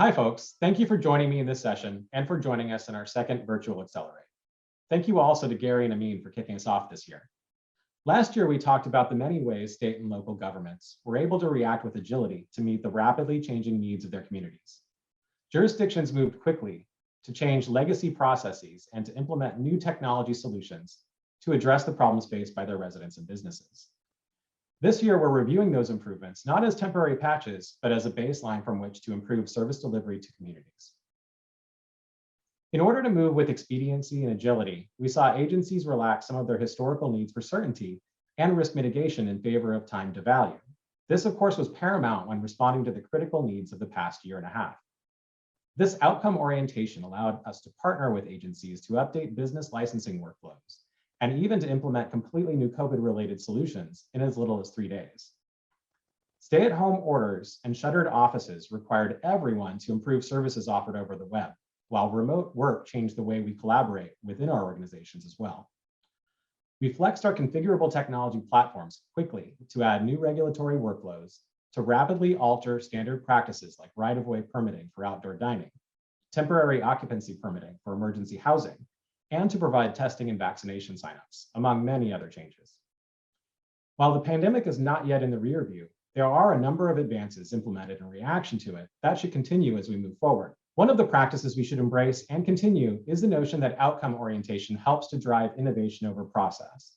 Hi, folks. Thank you for joining me in this session and for joining us in our second virtual Accelerate. Thank you also to Gary and Amin for kicking us off this year. Last year, we talked about the many ways state and local governments were able to react with agility to meet the rapidly changing needs of their communities. Jurisdictions moved quickly to change legacy processes and to implement new technology solutions to address the problems faced by their residents and businesses. This year, we're reviewing those improvements, not as temporary patches, but as a baseline from which to improve service delivery to communities. In order to move with expediency and agility, we saw agencies relax some of their historical needs for certainty and risk mitigation in favor of time to value. This, of course, was paramount when responding to the critical needs of the past year and a half. This outcome orientation allowed us to partner with agencies to update business licensing workflows, and even to implement completely new COVID-related solutions in as little as 3 days. Stay-at-home orders and shuttered offices required everyone to improve services offered over the web, while remote work changed the way we collaborate within our organizations as well. We flexed our configurable technology platforms quickly to add new regulatory workflows, to rapidly alter standard practices like right-of-way permitting for outdoor dining, temporary occupancy permitting for emergency housing, and to provide testing and vaccination signups, among many other changes. While the pandemic is not yet in the rear view, there are a number of advances implemented in reaction to it that should continue as we move forward. One of the practices we should embrace and continue is the notion that outcome orientation helps to drive innovation over process.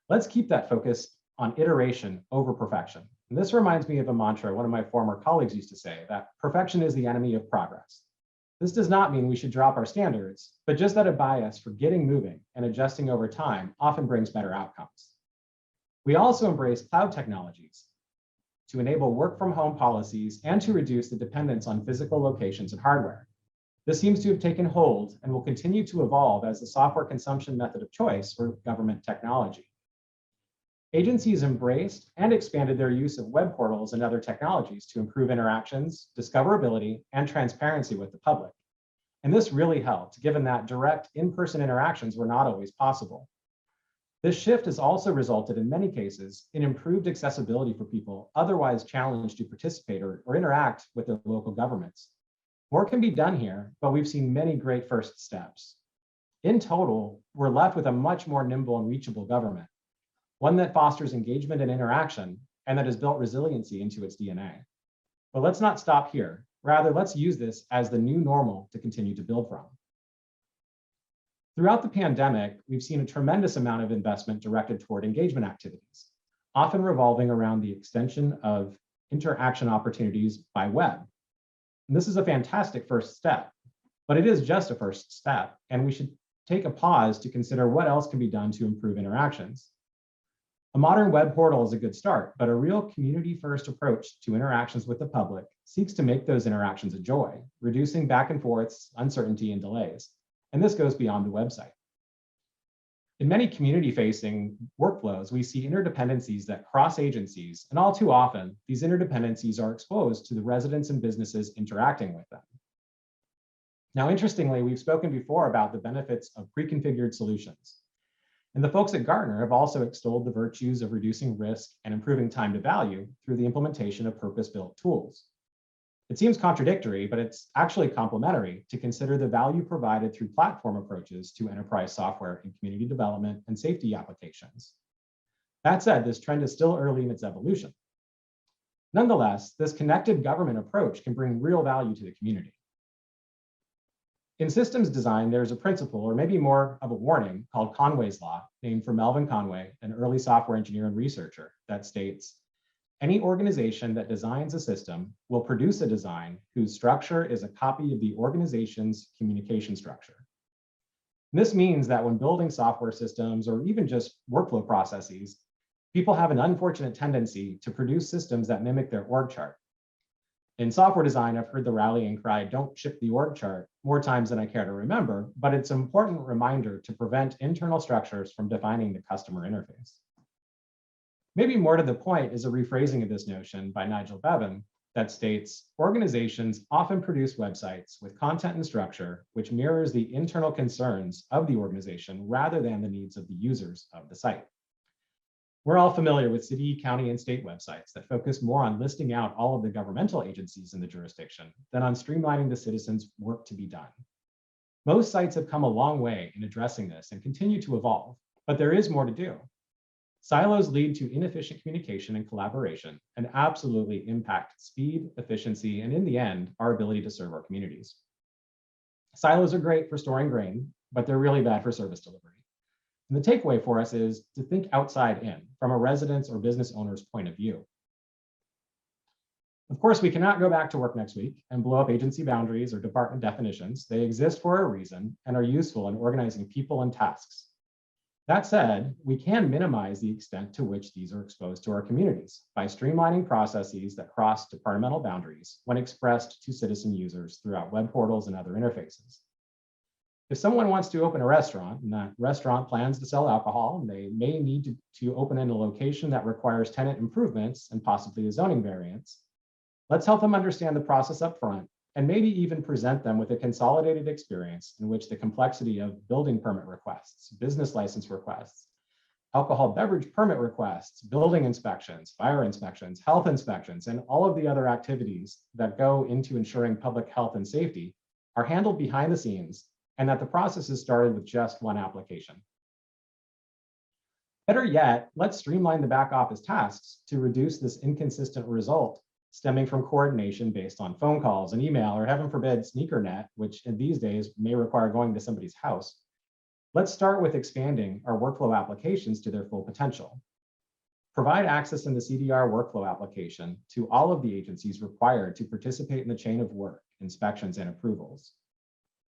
Let's keep that focus on iteration over perfection. And this reminds me of a mantra one of my former colleagues used to say, that perfection is the enemy of progress. This does not mean we should drop our standards, but just that a bias for getting moving and adjusting over time often brings better outcomes. We also embrace cloud technologies to enable work from home policies and to reduce the dependence on physical locations and hardware. This seems to have taken hold and will continue to evolve as the software consumption method of choice for government technology. Agencies embraced and expanded their use of web portals and other technologies to improve interactions, discoverability, and transparency with the public. And this really helped, given that direct in-person interactions were not always possible. This shift has also resulted in many cases in improved accessibility for people otherwise challenged to participate or interact with their local governments. More can be done here, but we've seen many great first steps. In total, we're left with a much more nimble and reachable government, one that fosters engagement and interaction, and that has built resiliency into its DNA. But let's not stop here. Rather, let's use this as the new normal to continue to build from. Throughout the pandemic, we've seen a tremendous amount of investment directed toward engagement activities, often revolving around the extension of interaction opportunities by web. And this is a fantastic first step, but it is just a first step, and we should take a pause to consider what else can be done to improve interactions. A modern web portal is a good start, but a real community-first approach to interactions with the public seeks to make those interactions a joy, reducing back and forths, uncertainty, and delays. And this goes beyond the website. In many community-facing workflows, we see interdependencies that cross agencies, and all too often, these interdependencies are exposed to the residents and businesses interacting with them. Now, interestingly, we've spoken before about the benefits of pre-configured solutions. And the folks at Gartner have also extolled the virtues of reducing risk and improving time to value through the implementation of purpose-built tools. It seems contradictory, but it's actually complementary to consider the value provided through platform approaches to enterprise software in community development and safety applications. That said, this trend is still early in its evolution. Nonetheless, this connected government approach can bring real value to the community. In systems design, there's a principle, or maybe more of a warning, called Conway's Law, named for Melvin Conway, an early software engineer and researcher, that states, any organization that designs a system will produce a design whose structure is a copy of the organization's communication structure. And this means that when building software systems, or even just workflow processes, people have an unfortunate tendency to produce systems that mimic their org chart. In software design, I've heard the rallying cry, don't ship the org chart, more times than I care to remember, but it's an important reminder to prevent internal structures from defining the customer interface. Maybe more to the point is a rephrasing of this notion by Nigel Bevan that states, organizations often produce websites with content and structure which mirrors the internal concerns of the organization rather than the needs of the users of the site. We're all familiar with city, county, and state websites that focus more on listing out all of the governmental agencies in the jurisdiction than on streamlining the citizens' work to be done. Most sites have come a long way in addressing this and continue to evolve, but there is more to do. Silos lead to inefficient communication and collaboration and absolutely impact speed, efficiency, and in the end, our ability to serve our communities. Silos are great for storing grain, but they're really bad for service delivery. And the takeaway for us is to think outside in, from a resident's or business owner's point of view. Of course, we cannot go back to work next week and blow up agency boundaries or department definitions. They exist for a reason and are useful in organizing people and tasks. That said, we can minimize the extent to which these are exposed to our communities by streamlining processes that cross departmental boundaries when expressed to citizen users throughout web portals and other interfaces. If someone wants to open a restaurant and that restaurant plans to sell alcohol, and they may need to open in a location that requires tenant improvements and possibly a zoning variance, let's help them understand the process up front and maybe even present them with a consolidated experience in which the complexity of building permit requests, business license requests, alcohol beverage permit requests, building inspections, fire inspections, health inspections, and all of the other activities that go into ensuring public health and safety are handled behind the scenes, and that the process is started with just one application. Better yet, let's streamline the back office tasks to reduce this inconsistent result stemming from coordination based on phone calls and email, or heaven forbid, sneakernet, which in these days may require going to somebody's house. Let's start with expanding our workflow applications to their full potential. Provide access in the CDR workflow application to all of the agencies required to participate in the chain of work, inspections, and approvals.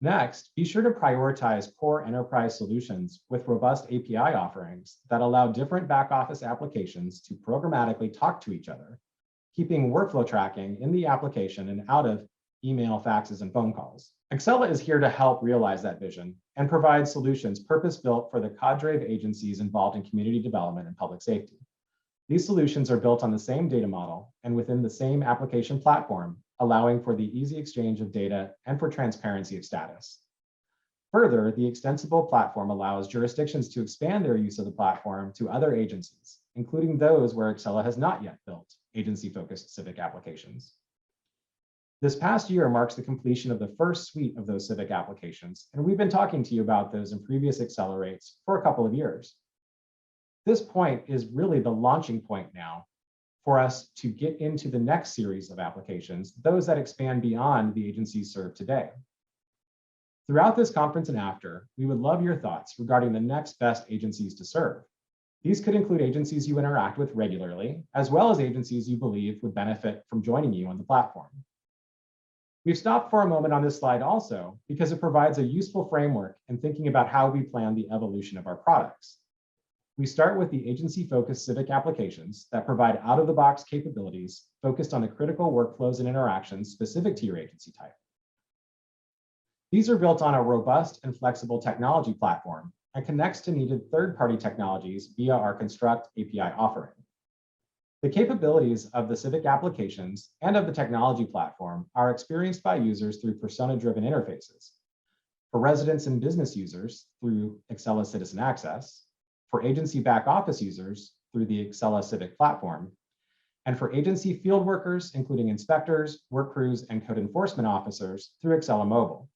Next, be sure to prioritize core enterprise solutions with robust API offerings that allow different back office applications to programmatically talk to each other, keeping workflow tracking in the application and out of email, faxes, and phone calls. Accela is here to help realize that vision and provide solutions purpose-built for the cadre of agencies involved in community development and public safety. These solutions are built on the same data model and within the same application platform, allowing for the easy exchange of data and for transparency of status. Further, the extensible platform allows jurisdictions to expand their use of the platform to other agencies, including those where Accela has not yet built agency-focused civic applications. This past year marks the completion of the first suite of those civic applications, and we've been talking to you about those in previous Accelerates for a couple of years. This point is really the launching point now for us to get into the next series of applications, those that expand beyond the agencies served today. Throughout this conference and after, we would love your thoughts regarding the next best agencies to serve. These could include agencies you interact with regularly, as well as agencies you believe would benefit from joining you on the platform. We've stopped for a moment on this slide also because it provides a useful framework in thinking about how we plan the evolution of our products. We start with the agency-focused civic applications that provide out-of-the-box capabilities focused on the critical workflows and interactions specific to your agency type. These are built on a robust and flexible technology platform and connects to needed third-party technologies via our Construct API offering. The capabilities of the civic applications and of the technology platform are experienced by users through persona-driven interfaces. For residents and business users through Accela Citizen Access, for agency back office users through the Accela Civic platform, and for agency field workers, including inspectors, work crews, and code enforcement officers through Accela Mobile.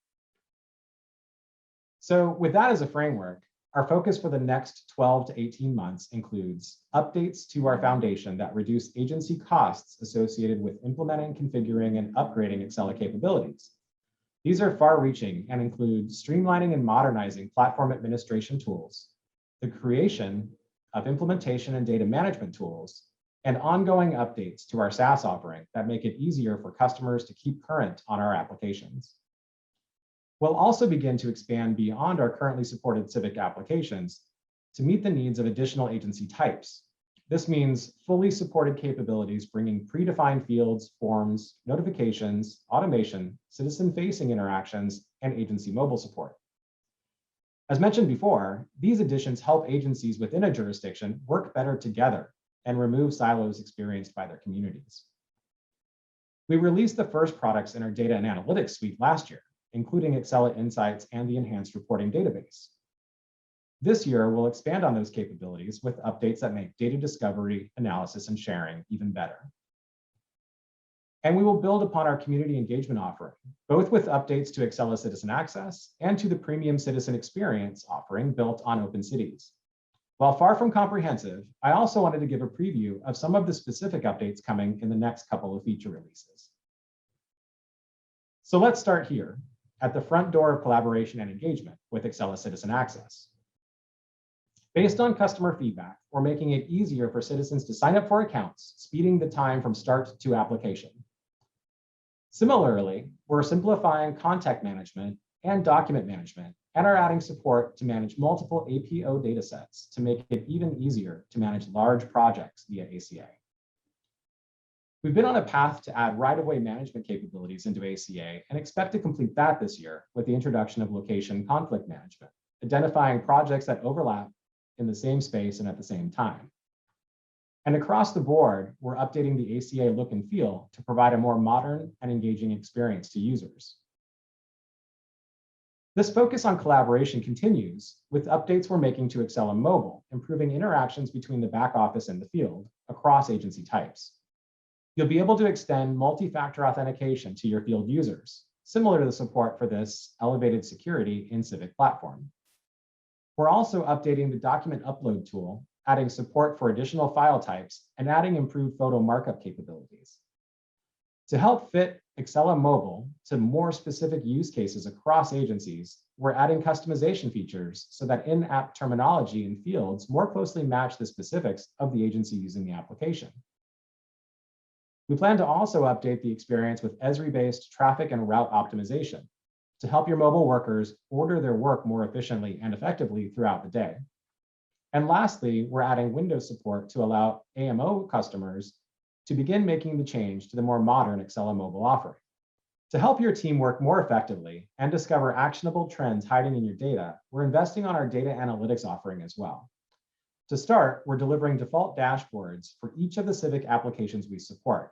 So with that as a framework, our focus for the next 12 to 18 months includes updates to our foundation that reduce agency costs associated with implementing, configuring, and upgrading Accela capabilities. These are far-reaching and include streamlining and modernizing platform administration tools, the creation of implementation and data management tools, and ongoing updates to our SaaS offering that make it easier for customers to keep current on our applications. We'll also begin to expand beyond our currently supported civic applications to meet the needs of additional agency types. This means fully supported capabilities bringing predefined fields, forms, notifications, automation, citizen-facing interactions, and agency mobile support. As mentioned before, these additions help agencies within a jurisdiction work better together and remove silos experienced by their communities. We released the first products in our data and analytics suite last year, including Accela Insights and the enhanced reporting database. This year, we'll expand on those capabilities with updates that make data discovery, analysis, and sharing even better. And we will build upon our community engagement offering, both with updates to Accela Citizen Access and to the premium citizen experience offering built on Open Cities. While far from comprehensive, I also wanted to give a preview of some of the specific updates coming in the next couple of feature releases. So let's start here at the front door of collaboration and engagement with Accela Citizen Access. Based on customer feedback, we're making it easier for citizens to sign up for accounts, speeding the time from start to application. Similarly, we're simplifying contact management and document management and are adding support to manage multiple APO datasets to make it even easier to manage large projects via ACA. We've been on a path to add right-of-way management capabilities into ACA and expect to complete that this year with the introduction of location conflict management, identifying projects that overlap in the same space and at the same time. And across the board, we're updating the ACA look and feel to provide a more modern and engaging experience to users. This focus on collaboration continues with updates we're making to Accela Mobile, improving interactions between the back office and the field across agency types. You'll be able to extend multi-factor authentication to your field users, similar to the support for this elevated security in Civic Platform. We're also updating the document upload tool, adding support for additional file types, and adding improved photo markup capabilities. To help fit Accela Mobile to more specific use cases across agencies, we're adding customization features so that in-app terminology and fields more closely match the specifics of the agency using the application. We plan to also update the experience with Esri-based traffic and route optimization to help your mobile workers order their work more efficiently and effectively throughout the day. And lastly, we're adding Windows support to allow AMO customers to begin making the change to the more modern Accela Mobile offering. To help your team work more effectively and discover actionable trends hiding in your data, we're investing on our data analytics offering as well. To start, we're delivering default dashboards for each of the Civic applications we support.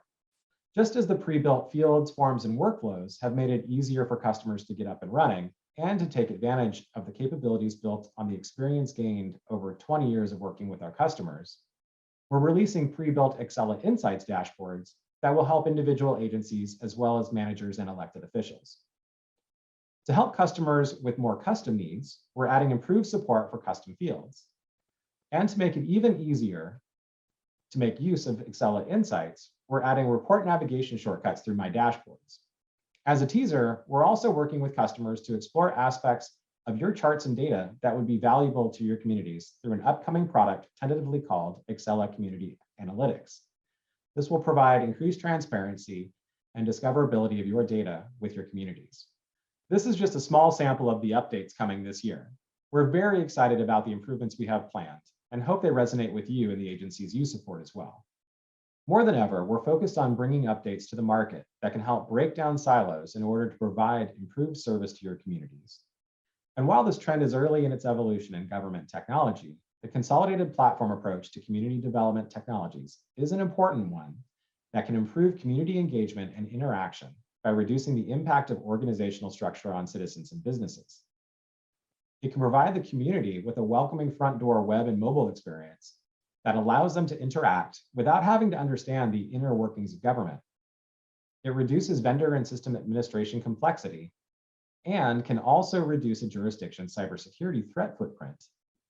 Just as the pre-built fields, forms, and workflows have made it easier for customers to get up and running and to take advantage of the capabilities built on the experience gained over 20 years of working with our customers, we're releasing pre-built Accela Insights dashboards that will help individual agencies as well as managers and elected officials. To help customers with more custom needs, we're adding improved support for custom fields. And to make it even easier to make use of Accela Insights, we're adding report navigation shortcuts through My Dashboards. As a teaser, we're also working with customers to explore aspects of your charts and data that would be valuable to your communities through an upcoming product tentatively called Accela Community Analytics. This will provide increased transparency and discoverability of your data with your communities. This is just a small sample of the updates coming this year. We're very excited about the improvements we have planned and hope they resonate with you and the agencies you support as well. More than ever, we're focused on bringing updates to the market that can help break down silos in order to provide improved service to your communities. And while this trend is early in its evolution in government technology, the consolidated platform approach to community development technologies is an important one that can improve community engagement and interaction by reducing the impact of organizational structure on citizens and businesses. It can provide the community with a welcoming front door web and mobile experience that allows them to interact without having to understand the inner workings of government. It reduces vendor and system administration complexity and can also reduce a jurisdiction's cybersecurity threat footprint,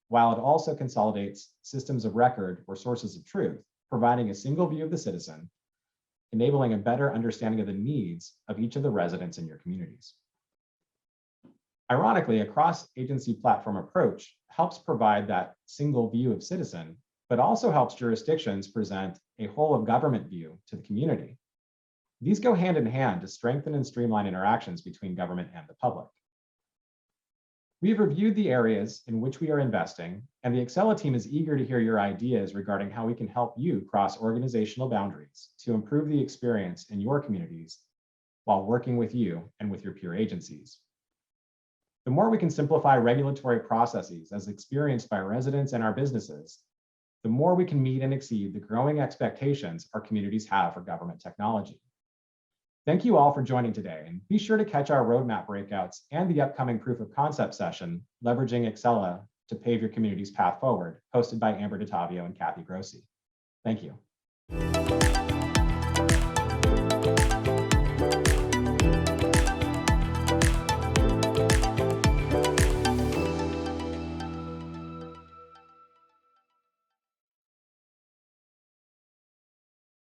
while it also consolidates systems of record or sources of truth, providing a single view of the citizen, enabling a better understanding of the needs of each of the residents in your communities. Ironically, a cross-agency platform approach helps provide that single view of citizen, but also helps jurisdictions present a whole of government view to the community. These go hand in hand to strengthen and streamline interactions between government and the public. We've reviewed the areas in which we are investing, and the Accela team is eager to hear your ideas regarding how we can help you cross organizational boundaries to improve the experience in your communities while working with you and with your peer agencies. The more we can simplify regulatory processes as experienced by residents and our businesses, the more we can meet and exceed the growing expectations our communities have for government technology. Thank you all for joining today, and be sure to catch our roadmap breakouts and the upcoming proof of concept session, leveraging Accela to pave your community's path forward, hosted by Amber DeTavio and Kathy Grossi. Thank you.